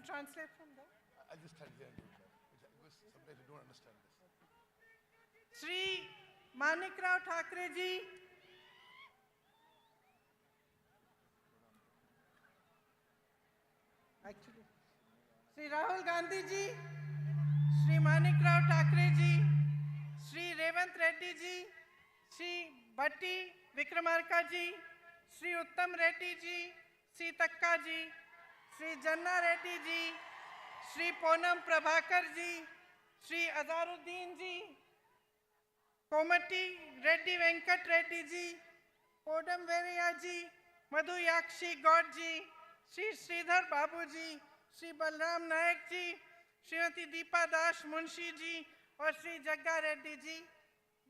will translate from there. I'll just stand here and do that. Because sometimes you don't understand this. Shri Manikrao Thakre ji, actually, Shri Rahul Gandhi ji, Shri Manikrao Thakre ji, Shri Revant Reddy ji, Shri Bhatti Vikramarka ji, Shri Uttam Reddy ji, Shri Takka ji, Shri Janna Reddy ji, Shri Ponam Prabhakar ji, Shri Azaruddin ji, Komati Reddy Venkat Reddy ji, Podam Veriya ji, Madhu Yakshi God ji, Shri Sridhar Babu ji, Shri Balram Nayak ji, Shrimati Deepa दास मुंशी जी और श्री जग्गा रेड्डी जी,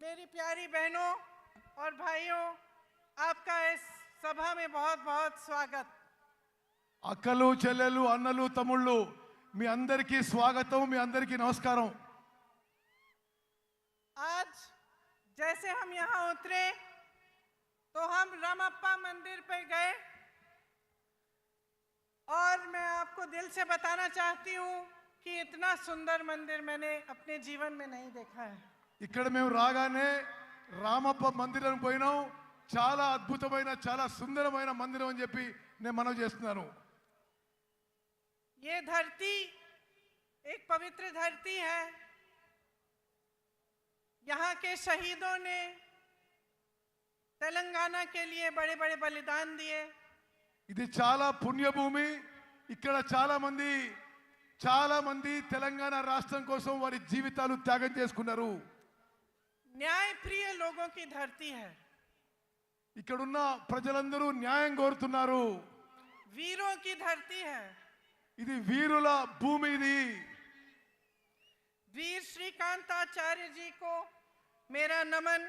मेरी प्यारी बहनों और भाइयों, आपका इस सभा में बहुत बहुत स्वागत। అక్కలు చెల్లెలు అన్నలు తమ్ముళ్ళు మీ అందరికీ స్వాగతం, మీ అందరికీ నమస్కారం। आज जैसे हम यहाँ उतरे तो हम रामप्पा मंदिर पे गए और मैं आपको दिल से बताना चाहती हूँ कि इतना सुंदर मंदिर मैंने अपने जीवन में नहीं देखा है। ఇక్కడ మేము రాగానే రామప్ప మందిరం పోయినాం, చాలా అద్భుతమైన చాలా సుందరమైన మందిరం అని చెప్పి నేను మనవి చేస్తున్నాను। ये धरती एक पवित्र धरती है। यहाँ के शहीदों ने तेलंगाना के लिए बड़े बड़े बलिदान दिए। ఇది చాలా పుణ్యభూమి, ఇక్కడ చాలా మంది తెలంగాణ రాష్ట్రం కోసం వారి జీవితాలు త్యాగం చేసుకున్నారు। न्यायप्रिय लोगों की धरती है। ఇక్కడున్న ప్రజలందరూ న్యాయం కోరుతున్నారు। वीरों की धरती है। ఇది వీరుల భూమి। ఇది वीर श्रीकांताचार्य जी को मेरा नमन।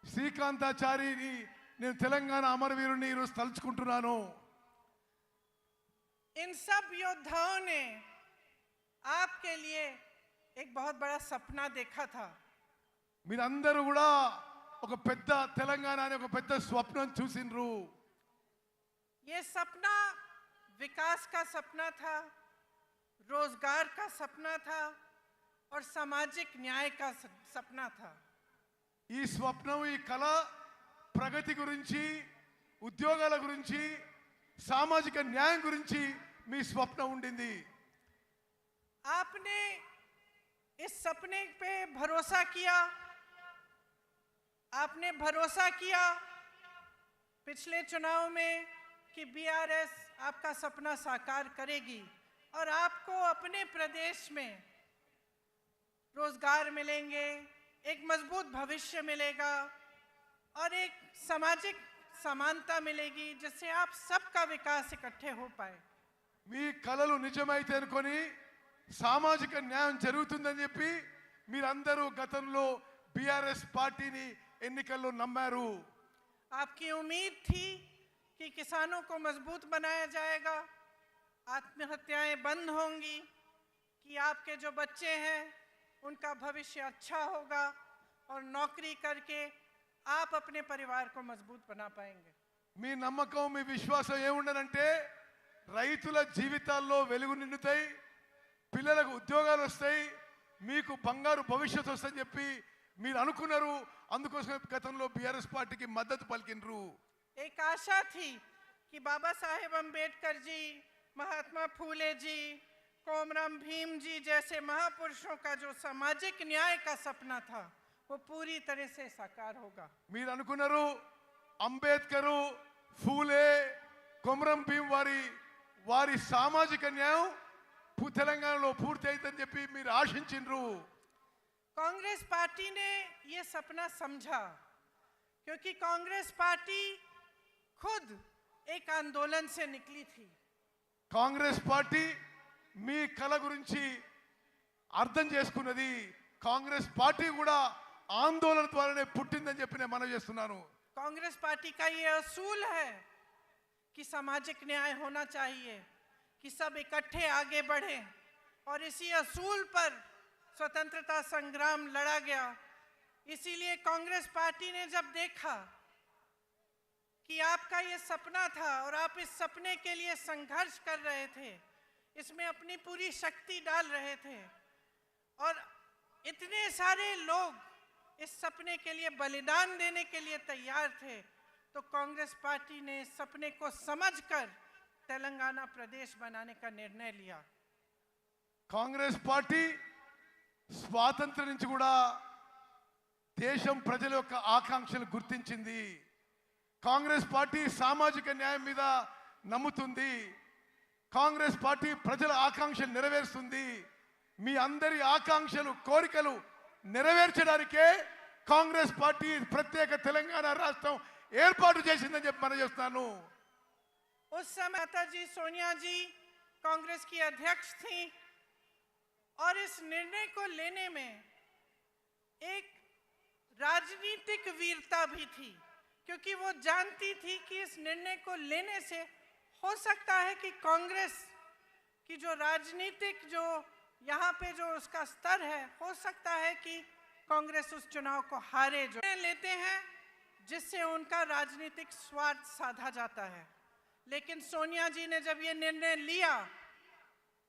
శ్రీకాంతాచారిని నేను తెలంగాణ అమరవీరుని ఈరోజు తలుచుకుంటున్నాను। इन सब योद्धाओं ने आपके लिए एक बहुत बड़ा सपना देखा था। మీరందరూ కూడా ఒక పెద్ద తెలంగాణ అనే ఒక పెద్ద స్వప్నం చూసిండ్రు। ये सपना विकास का सपना था, रोजगार का सपना था और सामाजिक न्याय का सपना था। ఈ స్వప్నం, ఈ కళ ప్రగతి గురించి, ఉద్యోగాల గురించి, సామాజిక న్యాయం గురించి మీ స్వప్నం ఉండింది। आपने इस सपने पे भरोसा किया। आपने भरोसा किया पिछले चुनाव में कि बीआरएस आपका सपना साकार करेगी और आपको अपने प्रदेश में रोजगार मिलेंगे, एक मजबूत भविष्य मिलेगा और एक सामाजिक समानता मिलेगी जिससे आप सबका विकास इकट्ठे हो पाए। మీ కలలు నిజమైతే అనుకొని సామాజిక న్యాయం జరుగుతుందని చెప్పి మీరందరూ గతంలో బీఆర్ఎస్ పార్టీని ఎన్నికల్లో నమ్మారు। आपकी उम्मीद थी कि किसानों को मजबूत बनाया जाएगा, आत्महत्याएं बंद होंगी, कि आपके जो बच्चे हैं उनका भविष्य अच्छा होगा और नौकरी करके आप अपने परिवार को मजबूत बना पाएंगे। మీ నమ్మకం, మీ విశ్వాసం ఏముండనంటే రైతుల జీవితాల్లో వెలుగు నిండుతాయి, పిల్లలకు ఉద్యోగాలు వస్తాయి, మీకు బంగారు భవిష్యత్తు వస్తుందని చెప్పి మీరు అనుకున్నారు। అందుకోసం గతంలో బీఆర్ఎస్ పార్టీకి మద్దతు పలికినరు। एक आशा थी कि बाबा साहेब अम्बेडकर जी, महात्मा फूले जी, कोमराम भीम जी जैसे महापुरुषों का जो सामाजिक न्याय का सपना था वो पूरी तरह से साकार होगा। మీరు అనుకున్నారు అంబేద్కరు, ఫూలే, కొమరం భీం వారి సామాజిక న్యాయం తెలంగాణలో పూర్తి అవుతుందని చెప్పి మీరు ఆశించిండ్రు। कांग्रेस पार्टी ने ये सपना समझा क्योंकि कांग्रेस पार्टी खुद एक आंदोलन से निकली थी। కాంగ్రెస్ పార్టీ మీ కల గురించి అర్థం చేసుకున్నది। కాంగ్రెస్ పార్టీ కూడా ఆందోళన ద్వారానే పుట్టిందని చెప్పి నేను మనవి చేస్తున్నాను। कांग्रेस पार्टी का ये असूल है कि सामाजिक न्याय होना चाहिए, कि सब इकट्ठे आगे बढ़ें और इसी असूल पर स्वतंत्रता संग्राम लड़ा गया। इसीलिए कांग्रेस पार्टी ने जब देखा कि आपका ये सपना था और आप इस सपने के लिए संघर्ष कर रहे थे, इसमें अपनी पूरी शक्ति डाल रहे थे और इतने सारे लोग इस सपने के लिए बलिदान देने के लिए तैयार थे, तो कांग्रेस पार्टी ने इस सपने को समझकर तेलंगाना प्रदेश बनाने का निर्णय लिया। కాంగ్రెస్ పార్టీ స్వాతంత్ర్యం నుంచి కూడా దేశం ప్రజల యొక్క ఆకాంక్షలు గుర్తించింది. కాంగ్రెస్ పార్టీ సామాజిక న్యాయం మీద నమ్ముతుంది. కాంగ్రెస్ పార్టీ ప్రజల ఆకాంక్షలు నెరవేరుస్తుంది. మీ అందరి ఆకాంక్షలు కోరికలు నెరవేర్చడానికే కాంగ్రెస్ పార్టీ ప్రత్యేక తెలంగాణ రాష్ట్రం ఏర్పాటు చేసిందని చెప్పి మనం చేస్తున్నాను. उस समय माता जी सोनिया जी कांग्रेस की अध्यक्ष थी और इस निर्णय को लेने में एक राजनीतिक वीरता भी थी, क्योंकि वो जानती थी कि इस निर्णय को लेने से हो सकता है कि कांग्रेस की जो राजनीतिक जो यहाँ पे जो उसका स्तर है, हो सकता है कि कांग्रेस उस चुनाव को हारे। जो लेते हैं जिससे उनका राजनीतिक स्वार्थ साधा जाता है, लेकिन सोनिया जी ने जब ये निर्णय लिया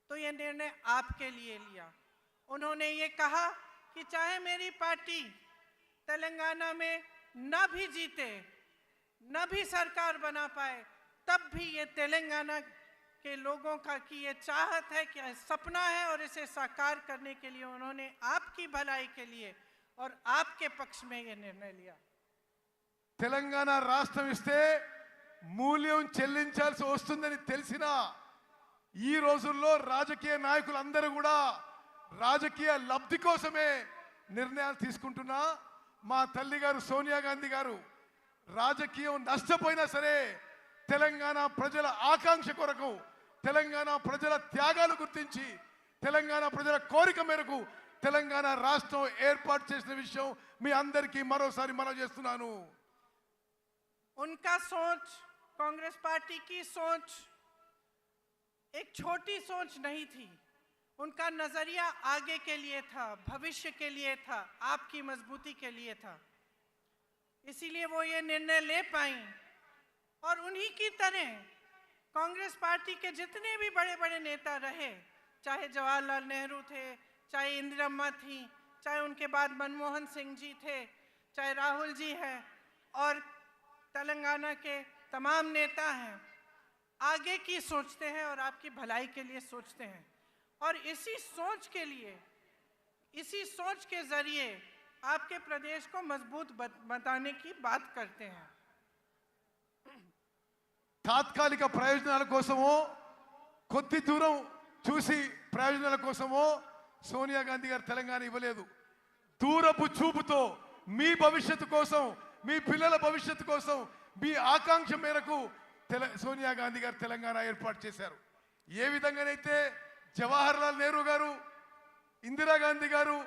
तो ये निर्णय आपके लिए लिया। उन्होंने ये कहा कि चाहे मेरी पार्टी तेलंगाना में न भी जीते, न भी सरकार बना पाए, तब भी ये तेलंगाना के लोगों का की ये चाहत है, कि सपना है, और इसे साकार करने के लिए उन्होंने आपकी भलाई के लिए और आपके पक्ष में ये निर्णय लिया। తెలంగాణ రాష్ట్రం ఇస్తే మూల్యం చెల్లించాల్సి వస్తుందని తెలిసినా ఈ రోజుల్లో రాజకీయ నాయకులందరూ కూడా రాజకీయ లబ్ధి కోసమే నిర్ణయాలు తీసుకుంటున్నా. మా తల్లి గారు సోనియా గాంధీ గారు రాజకీయం నష్టపోయినా సరే తెలంగాణ ప్రజల ఆకాంక్ష కొరకు, తెలంగాణ ప్రజల త్యాగాలు గుర్తించి, తెలంగాణ ప్రజల కోరిక మేరకు తెలంగాణ రాష్ట్రం ఏర్పాటు చేసిన విషయం మీ అందరికీ మరోసారి మనవి చేస్తున్నాను. उनका सोच, कांग्रेस पार्टी की सोच एक छोटी सोच नहीं थी। उनका नजरिया आगे के लिए था, भविष्य के लिए था, आपकी मजबूती के लिए था। इसीलिए वो ये निर्णय ले पाई। और उन्हीं की तरह कांग्रेस पार्टी के जितने भी बड़े बड़े नेता रहे, चाहे जवाहरलाल नेहरू थे, चाहे इंदिरम्मा थी, चाहे उनके बाद मनमोहन सिंह जी थे, चाहे राहुल जी हैं, और तेलंगाना के तमाम नेता हैं, आगे की सोचते हैं और आपकी भलाई के लिए सोचते हैं। और इसी सोच के लिए, इसी सोच के जरिए आपके प्रदेश को मजबूत बनाने की बात करते हैं। తాత్కాలిక ప్రయోజనాల కోసమో, కొద్ది దూరం చూసి ప్రయోజనాల కోసమో సోనియా గాంధీ గారు తెలంగాణ ఇవ్వలేదు. దూరపు చూపుతో మీ భవిష్యత్తు కోసం, మీ పిల్లల భవిష్యత్తు కోసం, మీ ఆకాంక్ష మేరకు సోనియా గాంధీ గారు తెలంగాణ ఏర్పాటు చేశారు. ఏ విధంగానైతే జవహర్లాల్ నెహ్రూ గారు, ఇందిరాగాంధీ గారు,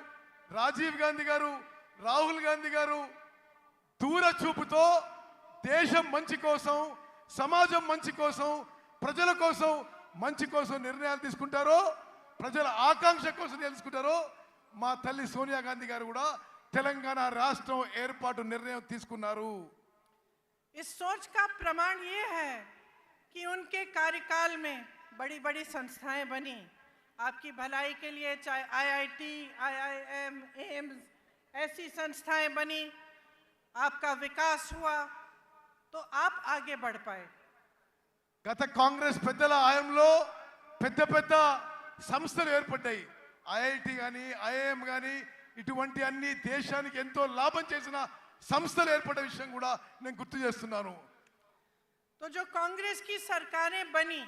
రాజీవ్ గాంధీ గారు, రాహుల్ గాంధీ గారు దూర చూపుతో దేశం మంచి కోసం, సమాజం మంచి కోసం, ప్రజల కోసం మంచి కోసం నిర్ణయాలు తీసుకుంటారో, ప్రజల ఆకాంక్ష కోసం తెలుసుకుంటారో, మా తల్లి సోనియా గాంధీ గారు కూడా తెలంగాణ రాష్ట్రం ఏర్పాటు నిర్ణయం తీసుకున్నారు. इस सोच का प्रमाण ये है कि उनके कार्यकाल में बड़ी बड़ी संस्थाएं बनी आपकी भलाई के लिए, चाहे आईआईटी, आईआईएम, एम्स, ऐसी संस्थाएं बनी, आपका विकास हुआ, तो आप आगे बढ़ पाए। గత కాంగ్రెస్ పెద్దల హయాంలో పెద్ద పెద్ద సంస్థలు ఏర్పడ్డాయి. ఐఐటి కానీ, ఐఐఎం కానీ, ఇటువంటి అన్ని దేశానికి ఎంతో లాభం చేసిన సంస్థలు ఏర్పడే విషయం కూడా నేను గుర్తు చేస్తున్నాను. तो जो कांग्रेस की सरकारें बनी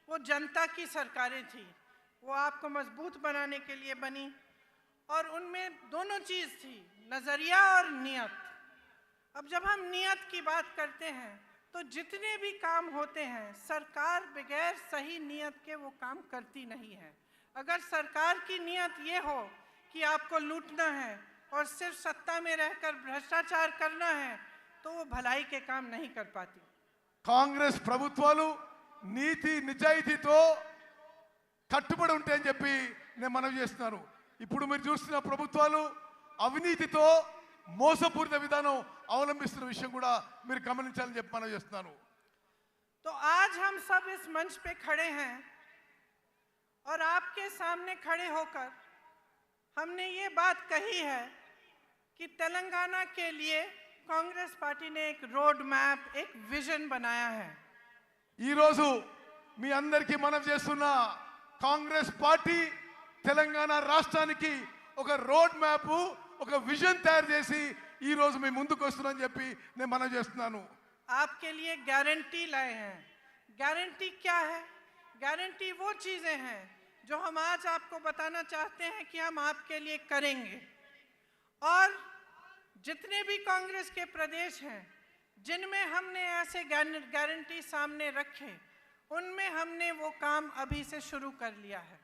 वो जनता की सरकारें थी, वो आपको मजबूत बनाने के लिए बनी, और उनमें दोनों चीज थी, नजरिया और नियत। अब जब हम नियत की बात करते हैं तो जितने भी काम होते हैं, सरकार बगैर सही नियत के वो काम करती नहीं है। अगर सरकार की नियत ये हो कि आपको लूटना है और सिर्फ सत्ता में रहकर भ्रष्टाचार करना है, तो वो भलाई के काम नहीं कर पाती। కాంగ్రెస్ ప్రభుత్వాలు నీతి నిజాయితీతో కట్టుబడి ఉంటాయని చెప్పి నేను మనవి చేస్తున్నాను. ఇప్పుడు మీరు చూస్తున్న ప్రభుత్వాలు అవినీతితో మోసపూరిత విధానం అవలంబిస్తున్న విషయం కూడా మీరు గమనించాలని చెప్పి మనవి చేస్తున్నాను. तो आज हम सब इस मंच पे खड़े हैं और आपके सामने खड़े होकर हमने ये बात कही है कि तेलंगाना के लिए कांग्रेस पार्टी ने एक रोड मैप, एक विजन बनाया है। ఈ రోజు మీ అందరికీ మనం చేస్తున్న కాంగ్రెస్ పార్టీ తెలంగాణ రాష్ట్రానికి ఒక రోడ్ మ్యాప్, ఒక విజన్ తయారు చేసి ఈ రోజు మీ ముందుకు వస్తున్నానని చెప్పి నేను మనం చేస్తున్నాను। आपके लिए गारंटी लाए हैं। गारंटी क्या है? गारंटी वो चीजें हैं जो हम आज आपको बताना चाहते हैं कि हम आपके लिए करेंगे। और जितने भी कांग्रेस के प्रदेश हैं जिनमें हमने ऐसे गारंटी सामने रखे, उनमें हमने वो काम अभी से शुरू कर लिया है।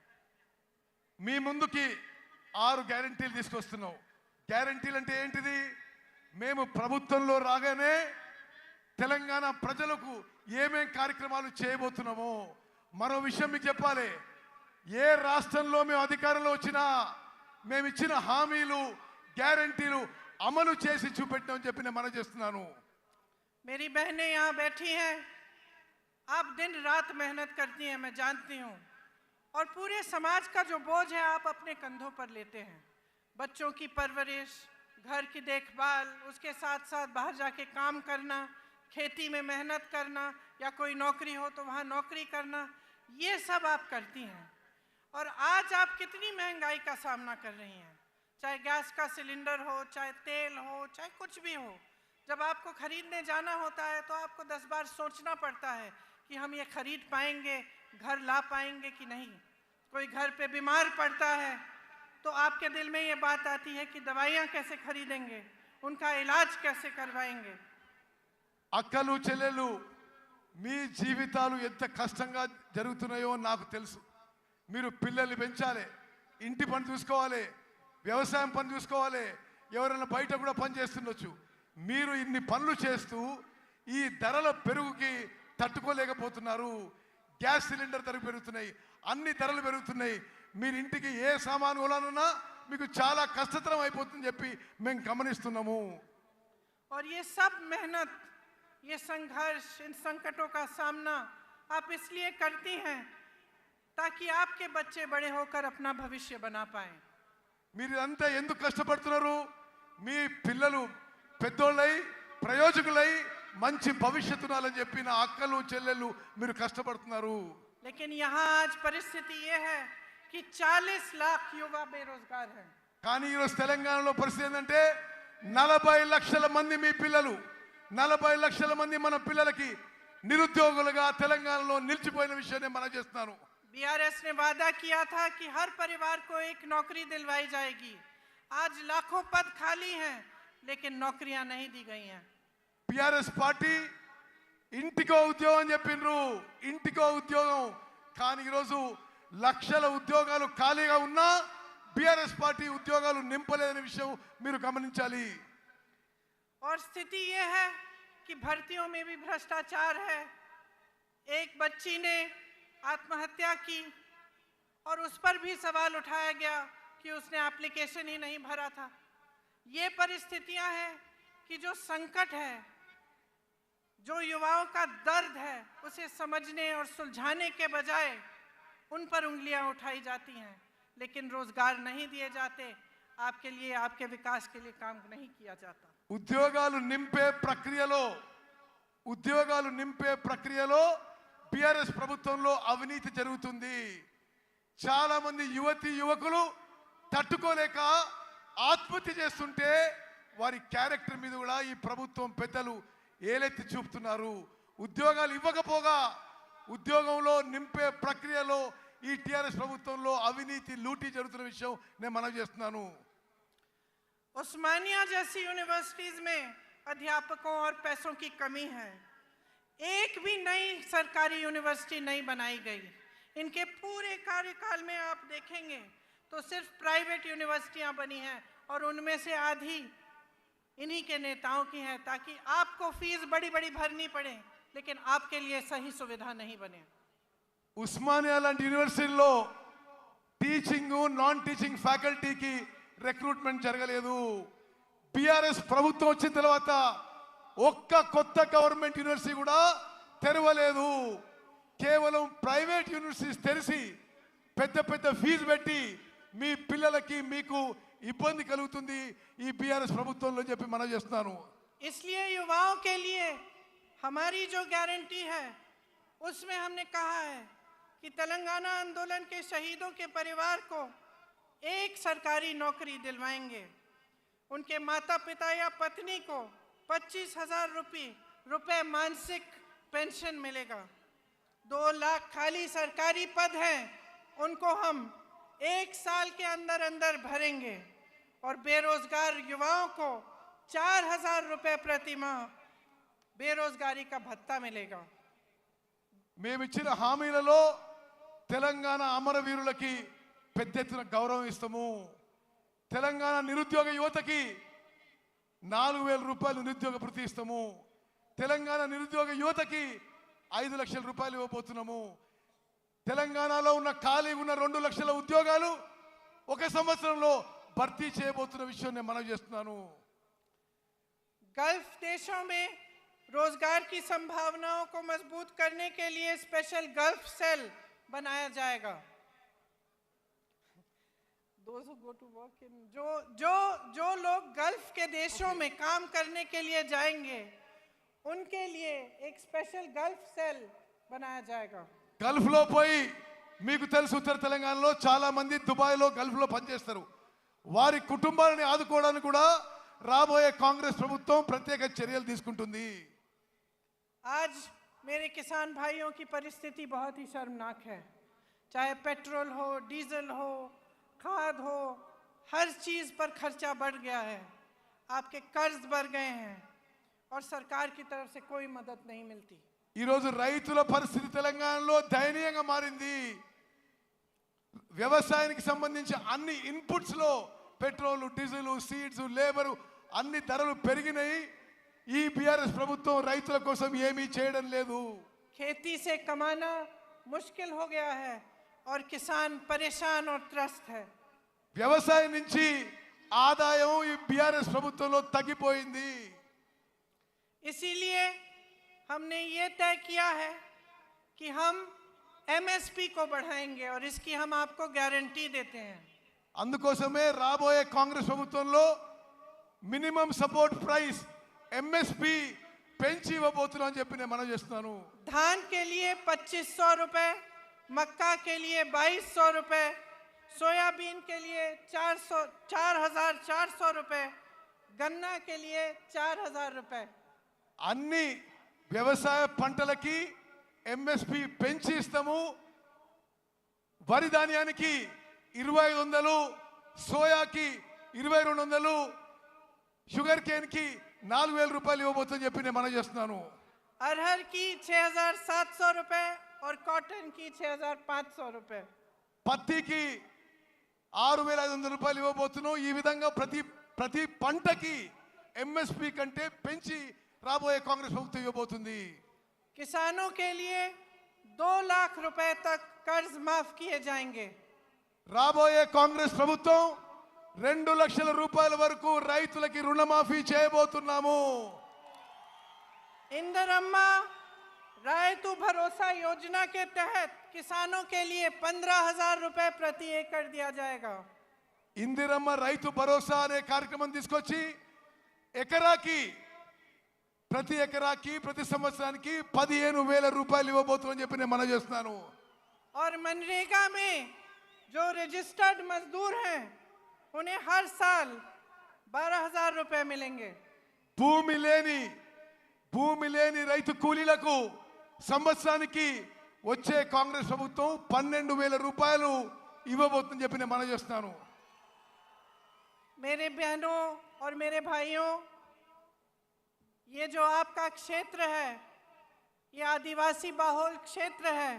మీ ముందుకి 6 గ్యారెంటీలు తీసుకొస్తున్నాం। గ్యారెంటీలు అంటే ఏంటిది? మేము ప్రభుత్వంలో రాగానే తెలంగాణ ప్రజలకు ఏమేం కార్యక్రమాలు చేయబోతున్నామో మరో విషయం మీకు చెప్పాలి। ఏ రాష్ట్రంలో మేము అధికారంలో వచ్చినా మేము ఇచ్చిన హామీలు, గ్యారెంటీలు అమలు చేసి చూపెట్టామని చెప్పి నేను మనం చేస్తున్నాను। मेरी बहनें यहाँ बैठी हैं, आप दिन रात मेहनत करती हैं, मैं जानती हूँ। और पूरे समाज का जो बोझ है आप अपने कंधों पर लेते हैं। बच्चों की परवरिश, घर की देखभाल, उसके साथ साथ बाहर जाके काम करना, खेती में मेहनत करना, या कोई नौकरी हो तो वहाँ नौकरी करना, ये सब आप करती हैं। और आज आप कितनी महंगाई का सामना कर रही हैं, चाहे गैस का सिलेंडर हो, चाहे तेल हो, चाहे कुछ भी हो। जब आपको खरीदने जाना होता है तो आपको 10 बार सोचना पड़ता है कि हम ये खरीद पाएंगे, घर ला पाएंगे कि नहीं। कोई घर पे बीमार पड़ता है तो आपके दिल में ये बात आती है कि दवाइयाँ कैसे खरीदेंगे, उनका इलाज कैसे करवाएंगे। అక్కలు చెల్లెలు, మీ జీవితాలు ఎంత కష్టంగా జరుగుతున్నాయో నాకు తెలుసు। మీరు పిల్లల్ని పెంచాలి, ఇంటి పని చూసుకోవాలి, వ్యవసాయం పని చూసుకోవాలి, ఎవరైనా బయట కూడా పని చేస్తుండొచ్చు। మీరు ఇన్ని పనులు చేస్తూ ఈ ధరల పెరుగుకి తట్టుకోలేకపోతున్నారు। గ్యాస్ సిలిండర్ ధరలు పెరుగుతున్నాయి, అన్ని ధరలు పెరుగుతున్నాయి। మీరు ఇంటికి ఏ సామాను కొనాలన్నా మీకు చాలా కష్టతరం అయిపోతుందని చెప్పి మేము గమనిస్తున్నాము। और ये सब मेहनत, ये संघर्ष, इन संकटों का सामना आप इसलिए करती हैं ताकि आपके बच्चे बड़े होकर अपना भविष्य बना पाएं। మీరు అంతా ఎందుకు కష్టపడుతున్నారు? మీ పిల్లలు పెద్దోళ్ళై ప్రయోజకులై మంచి భవిష్యత్తు ఉండాలని చెప్పి నా అక్కలు చెల్లెళ్ళు మీరు కష్టపడుతున్నారు। लेकिन यहाँ आज परिस्थिति ये है कि 40 लाख युवा बेरोजगार हैं। కానీ ఈరోజు తెలంగాణలో పరిస్థితి ఏంటంటే 40 లక్షల మంది మీ పిల్లలు, 40 లక్షల మంది మన పిల్లలకి నిరుద్యోగులుగా తెలంగాణలో నిలిచిపోయిన విషయాన్ని మనం చేస్తున్నాను। बीआरएस ने वादा किया था कि हर परिवार को एक नौकरी दिलवाई जाएगी। आज लाखों पद खाली हैं लेकिन नौकरियां नहीं दी गई हैं। టిఆర్ఎస్ పార్టీ ఇంటికో ఉద్యోగం చెప్పిండ్రు, ఇంటికో ఉద్యోగం, కానీ ఈరోజు లక్షల ఉద్యోగాలు ఖాళీగా ఉన్నా బీఆర్ఎస్ పార్టీ ఉద్యోగాలు నింపలేదనే విషయం మీరు గమనించాలి। और स्थिति ये है कि भर्तियों में भी भ्रष्टाचार है। एक बच्ची ने आत्महत्या की और उस पर भी सवाल उठाया गया कि उसने एप्लीकेशन ही नहीं भरा था। ये परिस्थितियां हैं कि जो संकट है, जो युवाओं का दर्द है, उसे समझने और सुलझाने के बजाय उन पर उंगलियां उठाई जाती हैं, लेकिन रोजगार नहीं दिए जाते, आपके लिए, आपके विकास के लिए काम नहीं किया जाता। ఉద్యోగాలు నింపే ప్రక్రియలో బీఆర్ఎస్ ప్రభుత్వంలో అవినీతి జరుగుతుంది। చాలా మంది యువతి యువకులు తట్టుకోలేక ఆత్మహత్య చేస్తుంటే వారి క్యారెక్టర్ మీద కూడా ఈ ప్రభుత్వం పెద్దలు ఏలెత్తి చూపుతున్నారు। ఉద్యోగాలు ఇవ్వకపోగా ఉద్యోగంలో నింపే ప్రక్రియలో ఈ టిఆర్ఎస్ ప్రభుత్వంలో అవినీతి లూటీ జరుగుతున్న విషయం నేను మనవి చేస్తున్నాను। उस्मानिया जैसी यूनिवर्सिटीज में अध्यापकों और पैसों की कमी है। एक भी नई सरकारी यूनिवर्सिटी नहीं बनाई गई। इनके पूरे कार्यकाल में आप देखेंगे तो सिर्फ प्राइवेट यूनिवर्सिटियां बनी हैं और उनमें से आधी इन्हीं के नेताओं की हैं, ताकि आपको फीस बड़ी बड़ी भरनी पड़े लेकिन आपके लिए सही सुविधा नहीं बने। ఉస్మానియా లాంటి యూనివర్సిటీలో టీచింగ్, నాన్ టీచింగ్ ఫ్యాకల్టీకి రిక్రూట్మెంట్ జరగలేదు। బీఆర్ఎస్ ప్రభుత్వం వచ్చిన తర్వాత ఒక్క కొత్త గవర్నమెంట్ యూనివర్సిటీ కూడా తెరవలేదు। కేవలం ప్రైవేట్ యూనివర్సిటీస్ తెరిచి పెద్ద పెద్ద ఫీజు పెట్టి మీ పిల్లలకి మీకు ఇబ్బంది కలుగుతుంది ఈ బీఆర్ఎస్ ప్రభుత్వంలో చెప్పి మనం చేస్తున్నాను. इसलिए युवाओं के लिए हमारी जो गारंटी है उसमें हमने कहा है कि तेलंगाना आंदोलन के शहीदों के परिवार को एक सरकारी नौकरी दिलवाएंगे। उनके माता पिता या पत्नी को 25,000 रुपए मासिक पेंशन मिलेगा। 2 लाख खाली सरकारी पद हैं, उनको हम 1 साल के अंदर अंदर भरेंगे और बेरोजगार युवाओं को 4,000 रुपए प्रति माह बेरोजगारी का भत्ता मिलेगा। మేమిచ్చిన హామీలలో తెలంగాణ అమరవీరులకి పెద్ద ఎత్తున గౌరవం ఇస్తాము. తెలంగాణ నిరుద్యోగ యువతకి 4,000 రూపాయలు నిరుద్యోగ భృతి ఇస్తాము. తెలంగాణ నిరుద్యోగ యువతకి 5 లక్షల రూపాయలు ఇవ్వబోతున్నాము. తెలంగాణలో ఉన్న ఖాళీగా ఉన్న 2 లక్షల ఉద్యోగాలు 1 సంవత్సరంలో భర్తీ చేయబోతున్న విషయం నేను మనవి చేస్తున్నాను. गल्फ देशों में रोजगार की संभावनाओं को मजबूत करने के लिए स्पेशल गल्फ सेल बनाया जाएगा। Those who go to work in जो लोग गल्फ के देशों में काम करने के लिए जाएंगे उनके लिए एक स्पेशल गल्फ सेल बनाया जाएगा। గల్ఫ్ లో పోయి మీకు తెలుసు ఉత్తర తెలంగాణలో చాలా మంది దుబాయ్ లో గల్ఫ్ లో పనిచేస్తారు. వారి కుటుంబాలను ఆదుకోవడానికి కూడా రాబోయే కాంగ్రెస్ ప్రభుత్వం ప్రత్యేక చర్యలు తీసుకుంటుంది. आज मेरे किसान भाइयों की परिस्थिति बहुत ही शर्मनाक है। चाहे पेट्रोल हो, डीजल हो, खाद हो, हर चीज़ पर खर्चा बढ़ गया है। आपके कर्ज बढ़ गए हैं और सरकार की तरफ से कोई मदद नहीं मिलती। ఈ రోజు రైతుల పరిస్థితి తెలంగాణలో దయనీయంగా మారింది. వ్యవసాయానికి సంబంధించి అన్ని ఇన్పుట్స్ లో పెట్రోల్, డీజిల్, సీడ్స్, లేబర్ అన్ని ధరలు పెరిగినాయి. ఈ బీఆర్ఎస్ ప్రభుత్వం రైతుల కోసం ఏమీ చేయడం లేదు. खेती से कमाना मुश्किल हो गया है और किसान परेशान और त्रस्त है। వ్యవసాయం నుంచి ఆదాయం ఈ బీఆర్ఎస్ ప్రభుత్వంలో తగ్గిపోయింది. इसीलिए हमने ये तय किया है कि हम एमएसपी को बढ़ाएंगे और इसकी हम आपको गारंटी देते हैं। అందుకోసమే రాబోయే కాంగ్రెస్ ప్రభుత్వంలో మినిమం సపోర్ట్ ప్రైస్ ఎంఎస్పి పెంచి ఇవ్వబోతున్నాం అని చెప్పి నేను మనం చేస్తున్నాను. धान के लिए 2,500 रुपए, मक्का के लिए 2,200 रुपए, सोयाबीन के लिए 4,400 रुपए, गन्ना के लिए 4,000 रुपए। అన్ని వ్యవసాయ పంటలకి ఎంఎస్పి పెంచి ఇస్తాము. వరి ధాన్యానికి 2,500, సోయాకి 2,200, షుగర్ కేన్ కి 4,000 రూపాయలు ఇవ్వబోతుందని చెప్పి నేను మనం చేస్తున్నాను. अरहर की 6,700 रुपए और कॉटन की 6,500 रुपए। పత్తికి 6,500 రూపాయలు ఇవ్వబోతున్నాం. ఈ విధంగా ప్రతి పంటకి ఎంఎస్పి కంటే పెంచి రాబోయే కాంగ్రెస్ ప్రభుత్వం ఇవ్వబోతుంది. किसानों के लिए 2 लाख रुपए तक कर्ज माफ किए जाएंगे। రాబోయే కాంగ్రెస్ ప్రభుత్వం 2 లక్షల రూపాయల వరకు రైతులకి రుణమాఫీ చేయబోతున్నాము. इंदिरम्मा रायतु भरोसा योजना के तहत किसानों के लिए 15,000 रुपए प्रति एकड़ दिया जाएगा। ఇందిరమ్మ రైతు భరోసా అనే కార్యక్రమం తీసుకొచ్చి ప్రతి ఎకరాకి ప్రతి సంవత్సరానికి 15,000 రూపాయలు ఇవ్వబోతున్నామని చెప్పి నేను మనం చేస్తున్నాను. और मनरेगा में जो रजिस्टर्ड मजदूर हैं उन्हें हर साल 12,000 रुपए मिलेंगे। భూమి లేని రైతు కూలీలకు సంవత్సరానికి వచ్చే కాంగ్రెస్ ప్రభుత్వం 12,000 రూపాయలు ఇవ్వబోతుందని చెప్పి నేను మనం చేస్తున్నాను. मेरे बहनों और मेरे भाइयों, ये जो आपका क्षेत्र है ये आदिवासी बहुल क्षेत्र है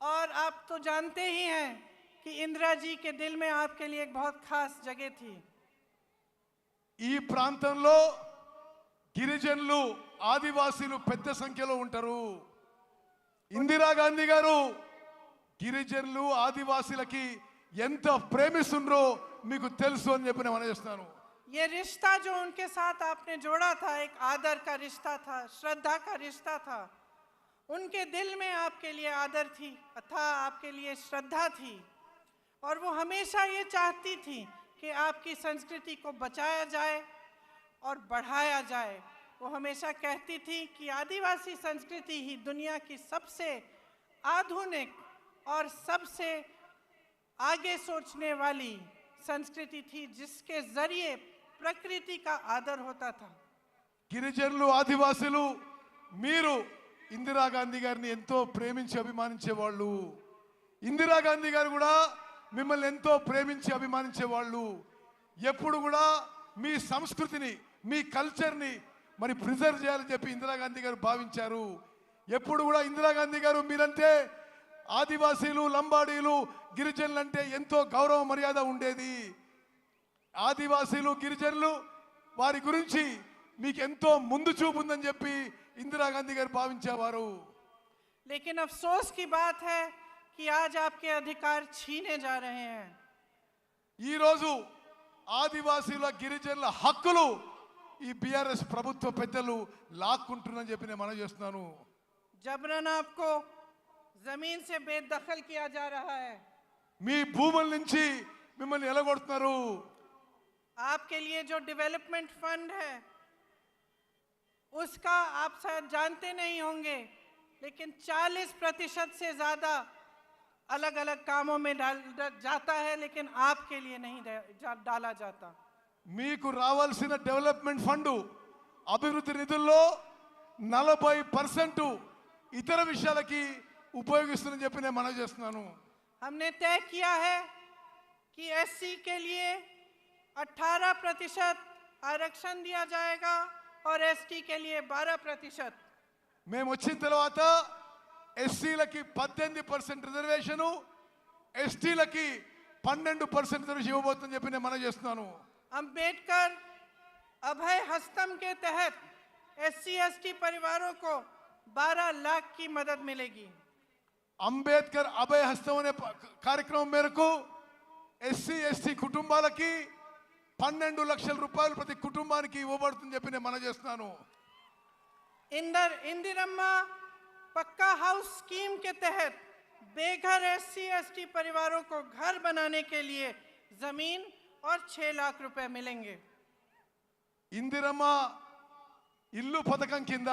और आप तो जानते ही हैं कि इंदिरा जी के दिल में आपके लिए एक बहुत खास जगह थी। ఈ ప్రాంతంలో గిరిజనులు, ఆదివాసీలు పెద్ద సంఖ్యలో ఉంటారు. ఇందిరాగాంధీ గారు గిరిజనులు, ఆదివాసీలకి ఎంత ప్రేమిస్తుండ్రో మీకు తెలుసు అని చెప్పి నేను మనం చేస్తున్నాను. ये रिश्ता जो उनके साथ आपने जोड़ा था एक आदर का रिश्ता था, श्रद्धा का रिश्ता था, उनके दिल में आपके लिए आदर थी तथा आपके लिए श्रद्धा थी और वो हमेशा ये चाहती थी कि आपकी संस्कृति को बचाया जाए और बढ़ाया जाए। वो हमेशा कहती थी कि आदिवासी संस्कृति ही दुनिया की सबसे आधुनिक और सबसे आगे सोचने वाली संस्कृति थी, जिसके जरिए प्रकृति का आदर होता था। గిరిజనులు ఆదివాసులు మీరు ఇందిరాగాంధీ గారిని ఎంతో ప్రేమించి అభిమానించేవాళ్ళు. ఇందిరాగాంధీ గారు కూడా మిమ్మల్ని ఎంతో ప్రేమించి అభిమానించేవాళ్ళు. ఎప్పుడు కూడా మీ సంస్కృతిని మీ కల్చర్ని మరి ప్రిజర్వ్ చేయాలని చెప్పి ఇందిరాగాంధీ గారు భావించారు. ఎప్పుడు కూడా ఇందిరాగాంధీ గారు మీరంటే ఆదివాసీలు లంబాడీలు గిరిజనులు అంటే ఎంతో గౌరవ మర్యాద ఉండేది. ఆదివాసీలు గిరిజనులు వారి గురించి మీకు ఎంతో ముందు చూపు ఉందని చెప్పి ఇందిరాగాంధీ గారు భావించేవారు. लेकिन अफसोस की बात है कि आज आपके अधिकार छीने जा रहे हैं। ఈ రోజు ఆదివాసీల గిరిజనుల హక్కులు ఈ బీఆర్ఎస్ ప్రభుత్వ పెద్దలు లాక్కుంటున్నారని చెప్పి నేను మనవి చేస్తున్నాను. जबरन आपको जमीन से बेदखल किया जा रहा है। మీ భూముల నుంచి మిమ్మల్ని ఎలగొడుతున్నారు. आपके लिए जो डेवलपमेंट फंड है उसका आप शायद जानते नहीं होंगे, लेकिन 40% से ज्यादा अलग अलग कामों में जाता है, लेकिन आपके लिए नहीं डाला जाता। మీకు రావాల్సిన డెవలప్మెంట్ ఫండ్ అభివృద్ధి నిధుల్లో 40% ఇతర విషయాలకి ఉపయోగిస్తుందని చెప్పి నేను మనవి చేస్తున్నాను. हमने तय किया है कि एससी के लिए 18% आरक्षण दिया जाएगा और एसटी के लिए 12%। మేము వచ్చిన తర్వాత ఎస్సీలకి 18% రిజర్వేషను, ఎస్టీలకి 12% రిజర్వేషన్ ఇవ్వబోతుందని చెప్పి నేను మనవి చేస్తున్నాను. अंबेडकर अभय हस्तम के तहत एससी एसटी परिवारों को 12 लाख की मदद मिलेगी। అంబేద్కర్ అభయ హస్తం అనే కార్యక్రమం మేరకు ఎస్సీ ఎస్టీ కుటుంబాలకి 12 లక్షల రూపాయలు ప్రతి కుటుంబానికి ఇవ్వబడుతుందని చెప్పి నేను మనవి చేస్తున్నాను. इंदिरम्मा पक्का हाउस स्कीम के तहत बेघर एससी एसटी परिवारों को घर बनाने के लिए जमीन और 6 लाख रुपए मिलेंगे। ఇందిరమ్మ ఇల్లు పథకం కింద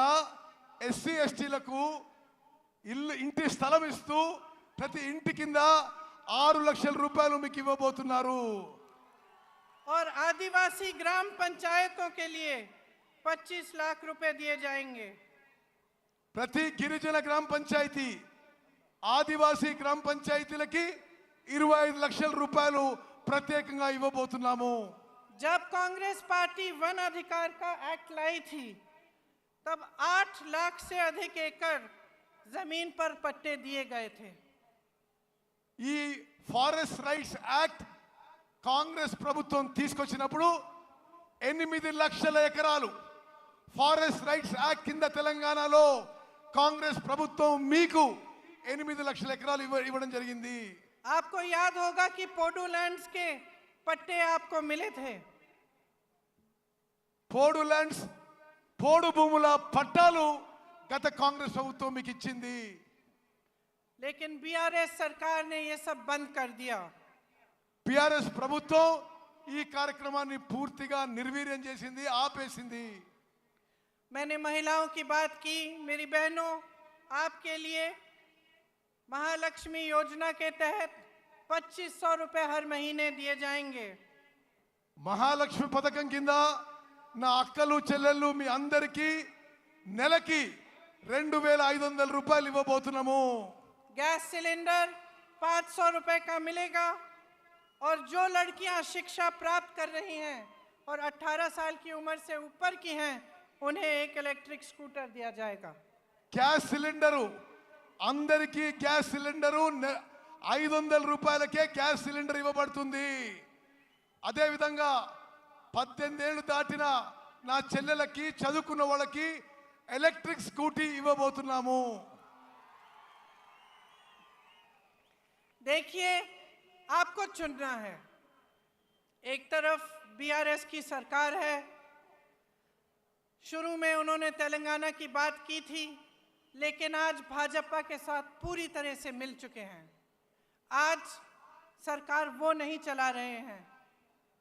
ఎస్సీ ఎస్టీలకు ఇంటి స్థలం ఇస్తూ ప్రతి ఇంటి కింద 6 లక్షల రూపాయలు మీకు ఇవ్వబోతున్నారు. और आदिवासी ग्राम पंचायतों के लिए 25 लाख रुपए दिए जाएंगे। ప్రతి గిరిజన గ్రామ పంచాయతీ ఆదివాసీ గ్రామ పంచాయతీలకి 25 లక్షల రూపాయలు ప్రత్యేకంగా ఇవ్వబోతున్నాము. जब कांग्रेस पार्टी वन अधिकार का एक्ट लाई थी तब 8 लाख से अधिक एकड़ जमीन पर पट्टे दिए गए थे। ఈ ఫారెస్ట్ రైట్స్ యాక్ట్ కాంగ్రెస్ ప్రభుత్వం తీసుకొచ్చినప్పుడు 8 లక్షల ఎకరాలు ఫారెస్ట్ రైట్స్ యాక్ట్ కింద తెలంగాణలో కాంగ్రెస్ ప్రభుత్వం మీకు 8 లక్షల ఎకరాలు ఇవ్వడం జరిగింది. आपको याद होगा कि पोडू लैंड्स के पट्टे आपको मिले थे। పోడు ల్యాండ్స్ పోడు భూముల పట్టాలు గత కాంగ్రెస్ ప్రభుత్వం మీకు ఇచ్చింది. लेकिन बीआरएस सरकार ने ये सब बंद कर दिया। బీఆర్ఎస్ ప్రభుత్వం ఈ కార్యక్రమాన్ని పూర్తిగా నిర్వీర్యం చేసింది, ఆపేసింది. मैंने महिलाओं की बात की। मेरी बहनों, आपके लिए महालक्ष्मी योजना के तहत 2500 रुपए हर महीने दिए जाएंगे। మహాలక్ష్మి పథకం కింద నా అక్కలు చెల్లెళ్ళు మీ అందరికీ నెలకి 2500 రూపాయలు ఇవ్వబోతున్నాము. गैस सिलेंडर 500 रुपए का मिलेगा और जो लड़कियां शिक्षा प्राप्त कर रही हैं और 18 साल की उम्र से ऊपर की हैं उन्हें एक इलेक्ट्रिक स्कूटर दिया जाएगा। గ్యాస్ సిలిండరు అందరికీ గ్యాస్ సిలిండరు 500 రూపాయలకే గ్యాస్ సిలిండర్ ఇవ్వబడుతుంది. అదేవిధంగా 18 ఏళ్ళు దాటిన నా చెల్లెలకి చదువుకున్న వాళ్ళకి ఎలక్ట్రిక్ స్కూటీ ఇవ్వబోతున్నాము. देखिए, आपको चुनना है। एक तरफ बीआरएस की सरकार है। शुरू में उन्होंने तेलंगाना की बात की थी, लेकिन आज भाजपा के साथ पूरी तरह से मिल चुके हैं। आज सरकार वो नहीं चला रहे हैं,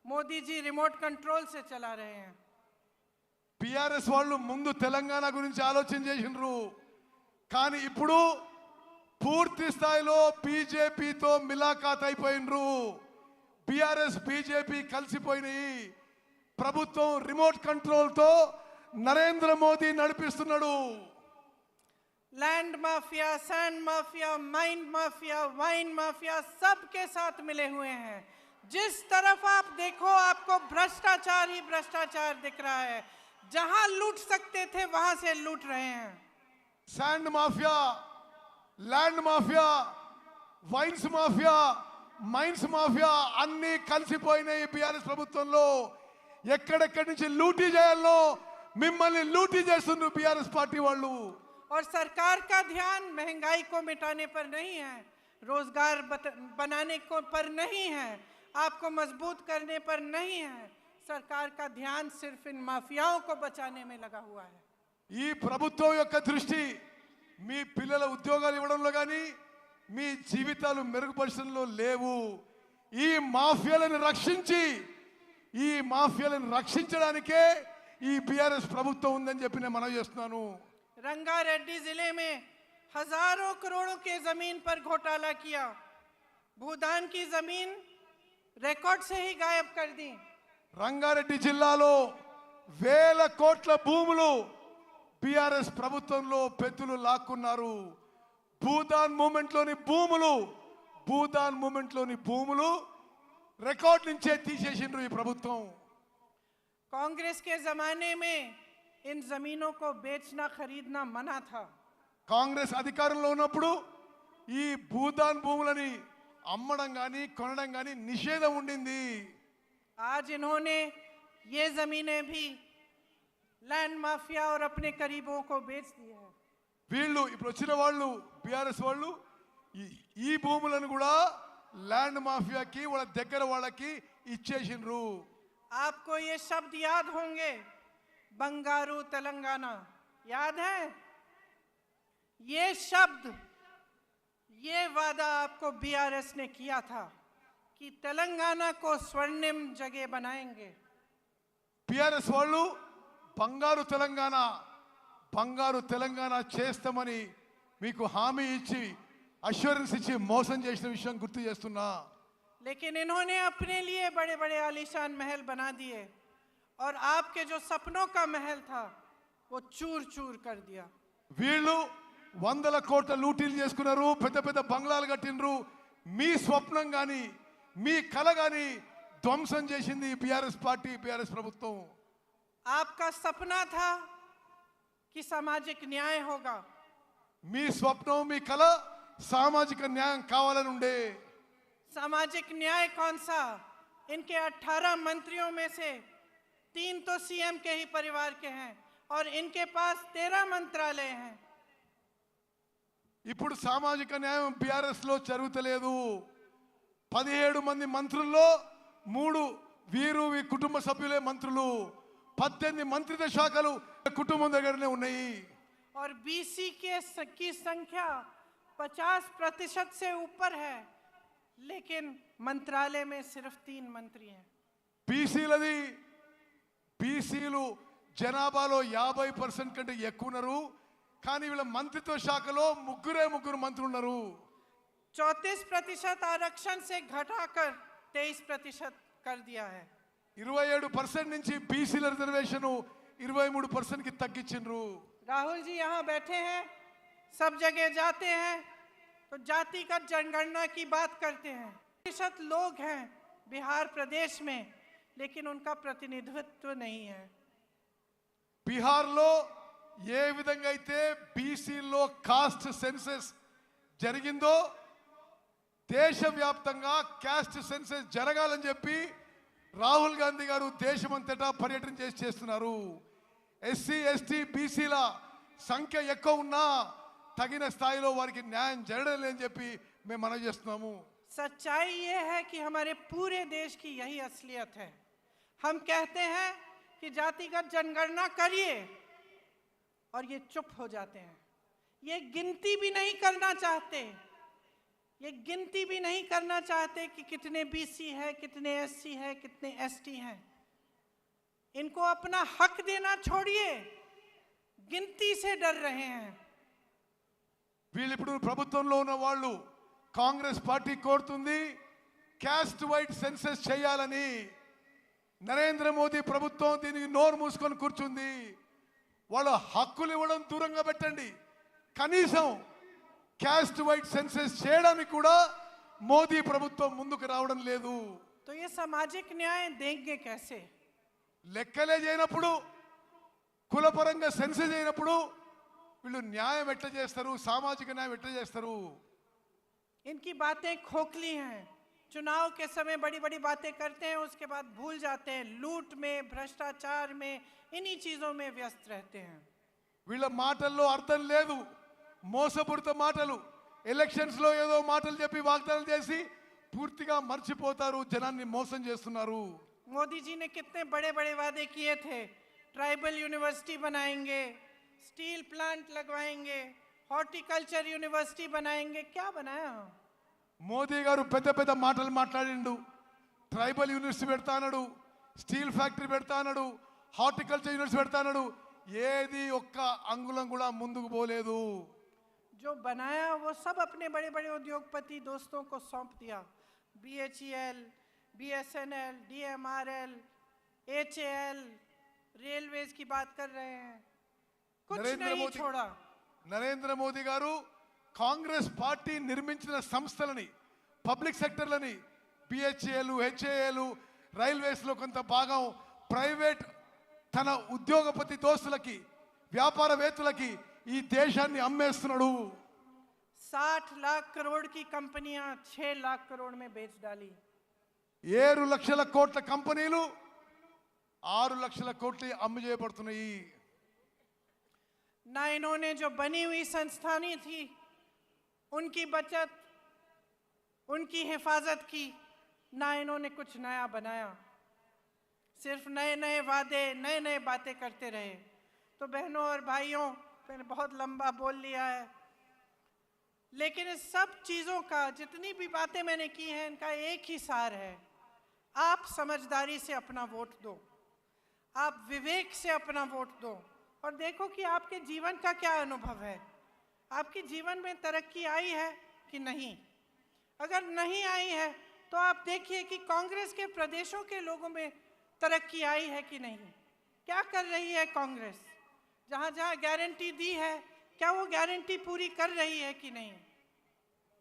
मोदी जी रिमोट कंट्रोल से चला रहे हैं। టిఆర్ఎస్ వాళ్ళు ముందు తెలంగాణ గురించి ఆలోచన చేసినారు, కానీ ఇప్పుడు పూర్తి స్థాయిలో బీజేపీతో మిలాఖాత్ అయిపోయినరు. BRS BJP కలిసిపోయినాయి. ప్రభుత్వం రిమోట్ కంట్రోల్తో నరేంద్ర మోదీ నడిపిస్తున్నాడు. Land mafia, sand mafia, mind mafia, wine mafia सबके साथ मिले हुए हैं। जिस तरफ आप देखो आपको भ्रष्टाचार ही भ्रष्टाचार दिख रहा है। जहां लूट सकते थे वहां से लूट रहे हैं। Sand mafia, land mafia, wines mafia, mines mafia అన్ని కలిసిపోయినాయి బీఆర్ఎస్ ప్రభుత్వంలో. ఎక్కడెక్కడి నుంచి లూటీ చేయాలో మిమ్మల్ని లూటీ చేస్తున్నారు బీఆర్ఎస్ పార్టీ వాళ్ళు. और सरकार का ध्यान महंगाई को मिटाने पर नहीं है, रोजगार बनाने को पर नहीं है, आपको मजबूत करने पर नहीं है। सरकार का ध्यान सिर्फ इन माफियाओं को बचाने में लगा हुआ है। ఈ ప్రభుత్వం యొక్క దృష్టి మీ పిల్లల ఉద్యోగాలు ఇవ్వడంలో కానీ మీ జీవితాలు మెరుగుపరచడంలో లేవు. ఈ మాఫియాలను రక్షించడానికే ఈ బీఆర్ఎస్ ప్రభుత్వం ఉందని చెప్పి నేను మనవి చేస్తున్నాను. रंगारेड्डी जिले में हजारों करोड़ों के जमीन पर घोटाला किया, भूदान की जमीन रिकॉर्ड से ही गायब कर दी। రంగారెడ్డి జిల్లాలో వేల కోట్ల భూములు బీఆర్ఎస్ ప్రభుత్వంలో పెద్దలు లాక్కున్నారు. భూదాన్ మూమెంట్లోని భూములు రికార్డ్ నుంచే తీసేసిండ్రు ఈ ప్రభుత్వం. कांग्रेस के जमाने में इन जमीनों को बेचना खरीदना मना था। కాంగ్రెస్ అధికారంలో ఉన్నప్పుడు ఈ భూదాన్ భూములని అమ్మడం కానీ కొనడం కానీ నిషేధం ఉండింది. आज इन्होंने ये जमीनें भी लैंड माफिया और अपने करीबों को बेच दिया है। వీళ్ళు ఇప్పుడు వచ్చిన వాళ్ళు బీఆర్ఎస్ వాళ్ళు ఈ భూములను కూడా ల్యాండ్ మాఫియాకి వాళ్ళ దగ్గర వాళ్ళకి ఇచ్చేసిండ్రు. आपको ये शब्द याद होंगे, बंगारू तेलंगाना, याद है? ये शब्द, ये वादा आपको बीआरएस ने किया था कि तेलंगाना को स्वर्णिम जगह बनाएंगे। బీఆర్ఎస్ వాళ్ళు బంగారు తెలంగాణ చేస్తామని మీకు హామీ ఇచ్చి అష్యూరెన్స్ ఇచ్చి మోసం చేసిన విషయం గుర్తు చేస్తున్నా. लेकिन इन्होंने अपने लिए बड़े बड़े आलीशान महल बना दिए और आपके जो सपनों का महल था वो चूर चूर कर दिया। వీళ్ళు 100 కోట్ల లూటీలు చేసుకున్నారు, పెద్ద పెద్ద బంగ్లాలు కట్టినరు. మీ స్వప్నం కానీ మీ కల కానీ ధ్వంసం చేసింది బీఆర్ఎస్ పార్టీ, బీఆర్ఎస్ ప్రభుత్వం. आपका सपना था कि सामाजिक न्याय होगा, మీ స్వప్నం మీ కల సామాజిక న్యాయం కావాలని ఉండే. सामाजिक न्याय कौन सा? इनके 18 मंत्रियों में से 3 तो सीएम के ही परिवार के हैं और इनके पास 13 मंत्रालय हैं। ఇప్పుడు సామాజిక న్యాయం బీఆర్ఎస్ లో జరుగుతలేదు. 17 మంది మంత్రుల్లో 3 వీరు కుటుంబ సభ్యులే మంత్రులు. 18 మంత్రిత్వ శాఖలు కుటుంబం దగ్గరనే ఉన్నాయి. और बीसी की संख्या 50% से ऊपर है, लेकिन मंत्रालय में सिर्फ 3 मंत्री हैं। బీసీలు జనాభాలో 50% కంటే ఎక్కువ ఉన్నారు, కానీ వీళ్ళ మంత్రిత్వ శాఖలో ముగ్గురు మంత్రులు ఉన్నారు. 34% आरक्षण से घटाकर 23% कर दिया है। 27% నుంచి బీసీల రిజర్వేషన్ 23% కి తగ్గించిండ్రు. राहुल जी यहाँ बैठे हैं, सब जगह जाते हैं तो जातिगत जनगणना की बात करते हैं। प्रतिशत लोग हैं बिहार प्रदेश में, लेकिन उनका प्रतिनिधित्व नहीं है। బీహార్లో ఏ విధంగా అయితే బీసీలో కాస్ట్ సెన్సస్ జరిగిందో దేశవ్యాప్తంగా కాస్ట్ సెన్సస్ జరగాలని చెప్పి రాహుల్ గాంధీ గారు దేశమంతటా పర్యటన చేస్తున్నారు. ఎస్సీ ఎస్టీ బీసీల సంఖ్య ఎక్కువ ఉన్నా తగిన స్థాయిలో వారికి న్యాయం జరగడం లేదని చెప్పి మేము మనవి చేస్తున్నాము. सच्चाई ये है कि हमारे पूरे देश की यही असलियत है। हम कहते हैं कि जातिगत जनगणना करिए और ये चुप हो जाते हैं। ये गिनती भी नहीं करना चाहते, ये गिनती भी नहीं करना चाहते कि कितने बीसी है, कितने एससी है, कितने एसटी हैं। इनको अपना हक देना छोड़िए, गिनती से डर रहे हैं। వీళ్ళు ఇప్పుడు ప్రభుత్వంలో ఉన్న వాళ్ళు కాంగ్రెస్ పార్టీ కోరుతుంది క్యాస్ట్ వైడ్ సెన్సస్ చేయాలని. నరేంద్ర మోదీ ప్రభుత్వం దీనికి నోరు మూసుకొని కూర్చుంది. వాళ్ళ హక్కులు ఇవ్వడం దూరంగా పెట్టండి, కనీసం క్యాస్ట్ వైడ్ సెన్సస్ చేయడానికి కూడా మోదీ ప్రభుత్వం ముందుకు రావడం లేదు. तो ये सामाजिक न्याय देंगे कैसे? లెక్కలే చేయనప్పుడు, కులపరంగా సెన్సస్ అయినప్పుడు వీళ్ళు న్యాయం ఎట్లా చేస్తారు, సామాజిక న్యాయం ఎట్లా చేస్తారు? इनकी बातें खोखली हैं। चुनाव के समय बड़ी बड़ी बातें करते हैं, उसके बाद भूल जाते हैं, लूट में, भ्रष्टाचार में, इन्हीं चीजों में व्यस्त रहते हैं। వీళ్ళ మాటల్లో అర్థం లేదు, మోసపూరిత మాటలు. ఎలక్షన్స్ లో ఏదో మాటలు చెప్పి వాగ్దానాలు చేసి పూర్తిగా మర్చిపోతారు, జనాన్ని మోసం చేస్తున్నారు. मोदी जी ने कितने बड़े बड़े वादे किए थे, ट्राइबल यूनिवर्सिटी बनाएंगे, स्टील प्लांट लगवाएंगे, हॉर्टिकल्चर यूनिवर्सिटी बनाएंगे, क्या बनाया? మోదీ గారు పెద్ద పెద్ద మాటలు మాట్లాడిండు. ట్రైబల్ యూనివర్సిటీ పెడతా అన్నాడు, స్టీల్ ఫ్యాక్టరీ పెడతా అన్నాడు, హార్టికల్చర్ యూనివర్సిటీ పెడతా అన్నాడు. ఏది ఒక్క అంగుళం కూడా ముందుకు పోలేదు. जो बनाया वो सब अपने बड़े बड़े उद्योगपति दोस्तों को सौंप दिया। BHEL, BSNL, DMRL, HAL, railways की बात कर रहे हैं, कुछ नहीं छोड़ा। నరేంద్ర మోదీ గారు కాంగ్రెస్ పార్టీ నిర్మించిన సంస్థలని, పబ్లిక్ సెక్టర్లని, బిహెచ్ఏలు, హెచ్ఏఏలు, రైల్వేస్లో కొంత భాగం ప్రైవేట్ తన ఉద్యోగపతి దోస్తులకి, వ్యాపారవేత్తలకి ఈ దేశాన్ని అమ్మేస్తున్నాడు. 60 लाख करोड़ की कंपनियां 6 लाख करोड़ में बेच डाली। 7 లక్షల కోట్ల కంపెనీలు 6 లక్షల కోట్లు అమ్ము చేయబడుతున్నాయి. ना इन्होंने जो बनी हुई संस्थानें थी उनकी बचत, उनकी हिफाजत की, ना इन्होंने कुछ नया बनाया। सिर्फ नए नए वादे, नए नए बातें करते रहे। तो बहनों और भाइयों, मैंने बहुत लंबा बोल लिया है, लेकिन इस सब चीज़ों का, जितनी भी बातें मैंने की हैं, इनका एक ही सार है। आप समझदारी से अपना वोट दो, आप विवेक से अपना वोट दो, और देखो कि आपके जीवन का क्या अनुभव है, आपके जीवन में तरक्की आई है कि नहीं। अगर नहीं आई है तो आप देखिए कि कांग्रेस के प्रदेशों के लोगों में तरक्की आई है कि नहीं। क्या कर रही है कांग्रेस? जहाँ जहाँ गारंटी दी है, क्या वो गारंटी पूरी कर रही है कि नहीं?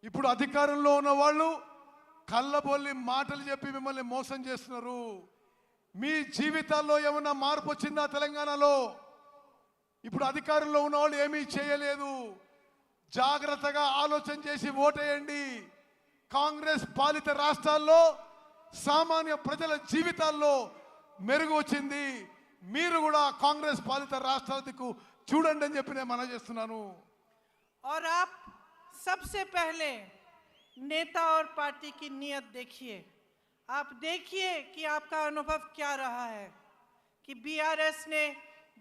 ఇప్పుడు అధికారంలో ఉన్న వాళ్ళు కళ్ళబొల్లి మాటలు చెప్పి మిమ్మల్ని మోసం చేస్తున్నారు. మీ జీవితాల్లో ఏమైనా మార్పు వచ్చిందా తెలంగాణలో? ఇప్పుడు అధికారంలో ఉన్న వాళ్ళు ఏమీ చేయలేదు. జాగ్రత్తగా ఆలోచన చేసి ఓటేయండి. కాంగ్రెస్ పాలిత రాష్ట్రాల్లో సామాన్య ప్రజల జీవితాల్లో మెరుగు వచ్చింది. మీరు కూడా కాంగ్రెస్ పాలిత రాష్ట్రాలకు చూడండి అని చెప్పి నేను మనవి చేస్తున్నాను. और आप सबसे पहले नेता और पार्टी की नीयत देखिए। आप देखिए कि आपका अनुभव क्या रहा है, कि बीआरएस ने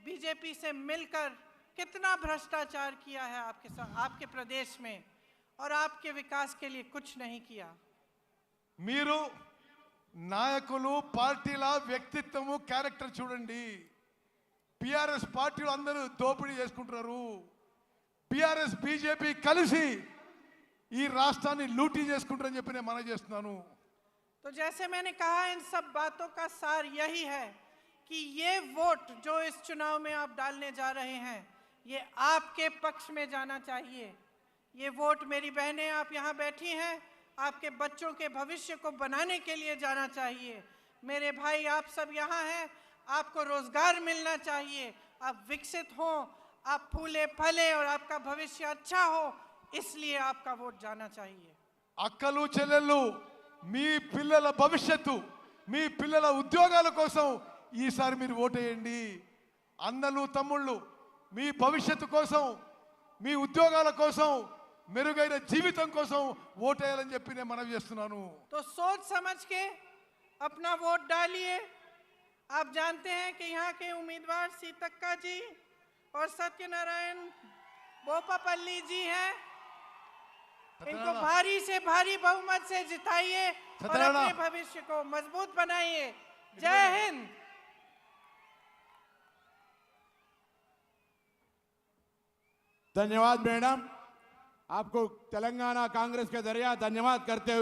बीजेपी से मिलकर कितना भ्रष्टाचार किया है आपके साथ, आपके प्रदेश में, और आपके विकास के लिए कुछ नहीं किया। మీరు నాయకులు, పార్టీల వ్యక్తిత్వము, క్యారెక్టర్ చూడండి. బీఆర్ఎస్ పార్టీలు అందరూ దోపిడీ చేసుకుంటున్నారు. బీఆర్ఎస్ బీజేపీ కలిసి ఈ రాష్ట్రాన్ని లూటీ చేసుకుంటారని చెప్పి నేను మనవి చేస్తున్నాను. तो जैसे मैंने कहा, इन सब बातों का सार यही है कि ये वोट जो इस चुनाव में आप डालने जा रहे हैं, ये आपके पक्ष में जाना चाहिए। ये वोट, मेरी बहनें आप यहाँ बैठी हैं, आपके बच्चों के भविष्य को बनाने के लिए जाना चाहिए। मेरे भाई आप सब यहाँ हैं, आपको रोजगार मिलना चाहिए, आप विकसित हों, आप फूले फले और आपका भविष्य अच्छा हो, इसलिए आपका वोट जाना चाहिए। అక్కలు చెల్లెళ్ళు, మీ పిల్లల భవిష్యత్తు, మీ పిల్లల ఉద్యోగాల కోసం ఈసారి మీరు ఓటేయండి. అన్నలు తమ్ముళ్ళు, మీ భవిష్యత్తు కోసం, మీ ఉద్యోగాల కోసం, మెరుగైన జీవితం కోసం ఓటేయాలని చెప్పి నేను మనవి చేస్తున్నాను. तो सोच समझ के अपना वोट डालिए। आप जानते हैं कि यहाँ के उम्मीदवार सीतक्का जी और सत्यनारायण बोपापल्ली जी हैं, इनको सत्यनारायण। भारी से भारी बहुमत से जिताइए और सत्यनारायण। अपने भविष्य को मजबूत बनाइए। जय हिंद। धन्यवाद मैडम, आपको तेलंगाना कांग्रेस के जरिए धन्यवाद करते हुए